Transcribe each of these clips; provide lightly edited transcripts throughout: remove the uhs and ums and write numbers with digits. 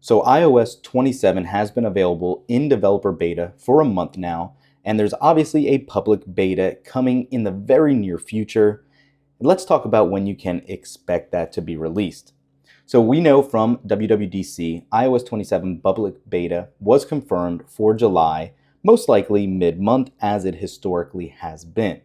So iOS 27 has been available in developer beta for a month now, and there's obviously a public beta coming in the very near future. Let's talk about when you can expect that to be released. So we know from WWDC, iOS 27 public beta was confirmed for July, most likely mid-month as it historically has been.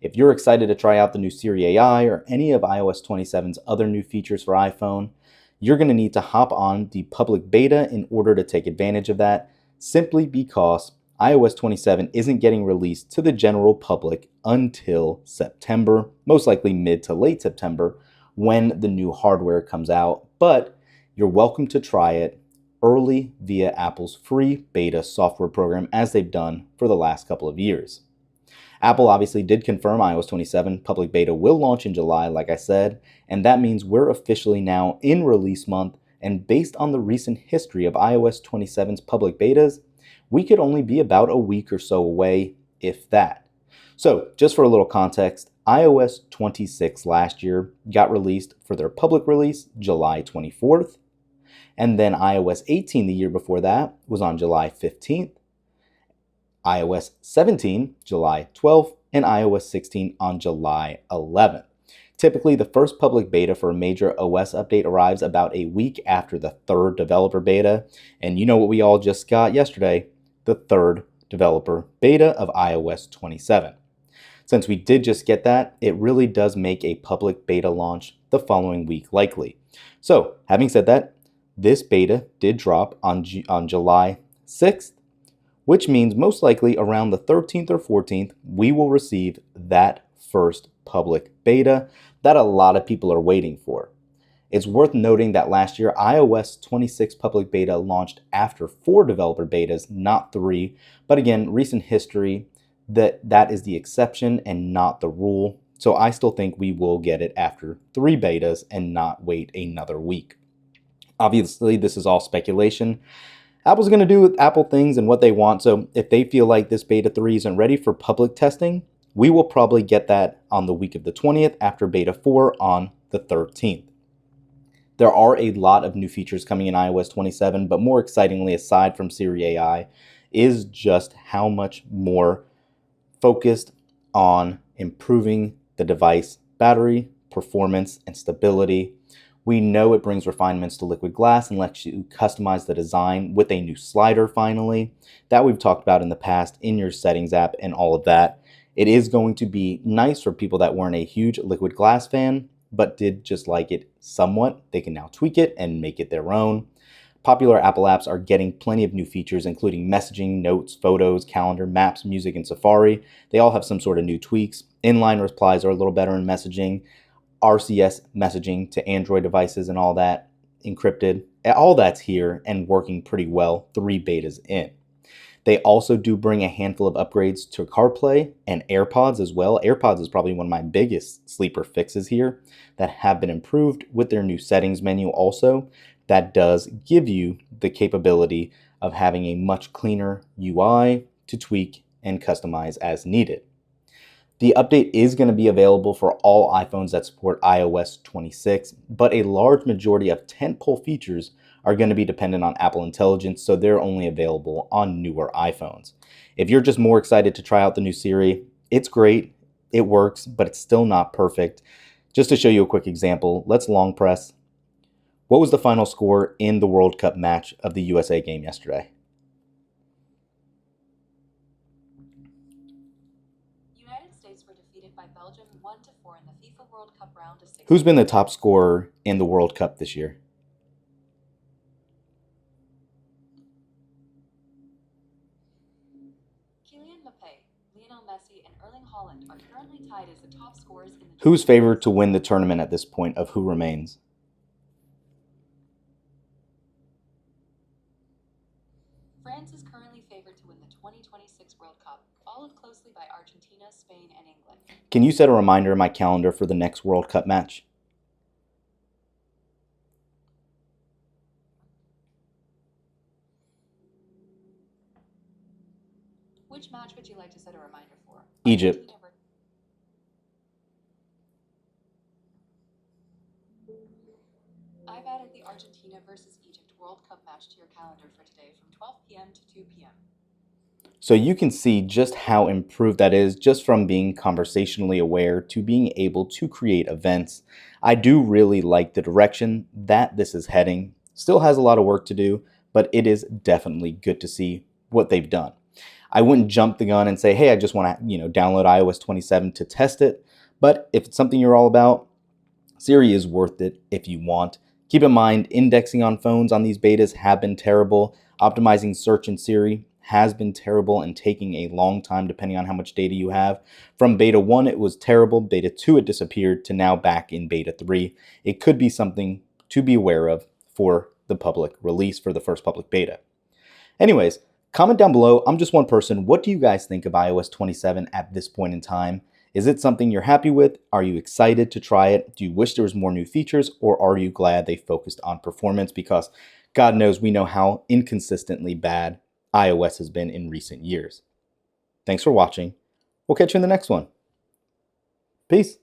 If you're excited to try out the new Siri AI or any of iOS 27's other new features for iPhone, you're going to need to hop on the public beta in order to take advantage of that, simply because iOS 27 isn't getting released to the general public until September, most likely mid to late September, when the new hardware comes out. But you're welcome to try it early via Apple's free beta software program, as they've done for the last couple of years. Apple obviously did confirm iOS 27 public beta will launch in July, like I said, and that means we're officially now in release month, and based on the recent history of iOS 27's public betas, we could only be about a week or so away, if that. So, just for a little context, iOS 26 last year got released for their public release July 24th, and then iOS 18 the year before that was on July 15th, iOS 17 July 12th, and iOS 16 on July 11th. Typically, the first public beta for a major OS update arrives about a week after the third developer beta, and you know what we all just got yesterday, the third developer beta of iOS 27. Since we did just get that, it really does make a public beta launch the following week likely. So, having said that, this beta did drop on July 6th, which means most likely around the 13th or 14th, we will receive that first public beta that a lot of people are waiting for. It's worth noting that last year, iOS 26 public beta launched after 4 developer betas, not 3. But again, recent history, that is the exception and not the rule. So I still think we will get it after 3 betas and not wait another week. Obviously, this is all speculation. Apple's going to do Apple things and what they want. So if they feel like this beta 3 isn't ready for public testing, we will probably get that on the week of the 20th after beta 4 on the 13th. There are a lot of new features coming in iOS 27, but more excitingly, aside from Siri AI, is just how much more focused on improving the device battery, performance, and stability. We know it brings refinements to liquid glass and lets you customize the design with a new slider finally that we've talked about in the past in your settings app and all of that. It is going to be nice for people that weren't a huge liquid glass fan but did just like it somewhat. They can now tweak it and make it their own. Popular Apple apps are getting plenty of new features, including messaging, notes, photos, calendar, maps, music, and Safari. They all have some sort of new tweaks. Inline replies are a little better in messaging. RCS messaging to Android devices and all that, encrypted. All that's here and working pretty well 3 betas in. They also do bring a handful of upgrades to CarPlay and AirPods as well. AirPods is probably one of my biggest sleeper fixes here that have been improved with their new settings menu also. That does give you the capability of having a much cleaner UI to tweak and customize as needed. The update is going to be available for all iPhones that support iOS 26, but a large majority of tentpole features are going to be dependent on Apple Intelligence, so they're only available on newer iPhones. If you're just more excited to try out the new Siri, it's great, it works, but it's still not perfect. Just to show you a quick example, let's long press. What was the final score in the World Cup match of the USA game yesterday? United States were defeated by Belgium 1-4 in the FIFA World Cup round of 16. Who's been the top scorer in the World Cup this year? Kylian Mbappe, Lionel Messi, and Erling Haaland are currently tied as the top scorers in the Who's favored to win the tournament at this point of who remains? France is currently favored to win the 2026 World Cup, followed closely by Argentina, Spain, and England. Can you set a reminder in my calendar for the next World Cup match? Which match would you like to set a reminder for? Egypt. I've added the Argentina versus Egypt World Cup match to your calendar for today from 12 p.m. to 2 p.m. So you can see just how improved that is just from being conversationally aware to being able to create events. I do really like the direction that this is heading. Still has a lot of work to do, but it is definitely good to see what they've done. I wouldn't jump the gun and say, "Hey, I just want to, download iOS 27 to test it." But if it's something you're all about, Siri is worth it if you want. Keep in mind, indexing on phones on these betas have been terrible. Optimizing search in Siri has been terrible and taking a long time depending on how much data you have. From beta 1, it was terrible. Beta 2, it disappeared, to now back in beta 3. It could be something to be aware of for the public release, for the first public beta. Anyways, comment down below. I'm just one person. What do you guys think of iOS 27 at this point in time? Is it something you're happy with? Are you excited to try it? Do you wish there was more new features, or are you glad they focused on performance? Because God knows we know how inconsistently bad iOS has been in recent years. Thanks for watching. We'll catch you in the next one. Peace.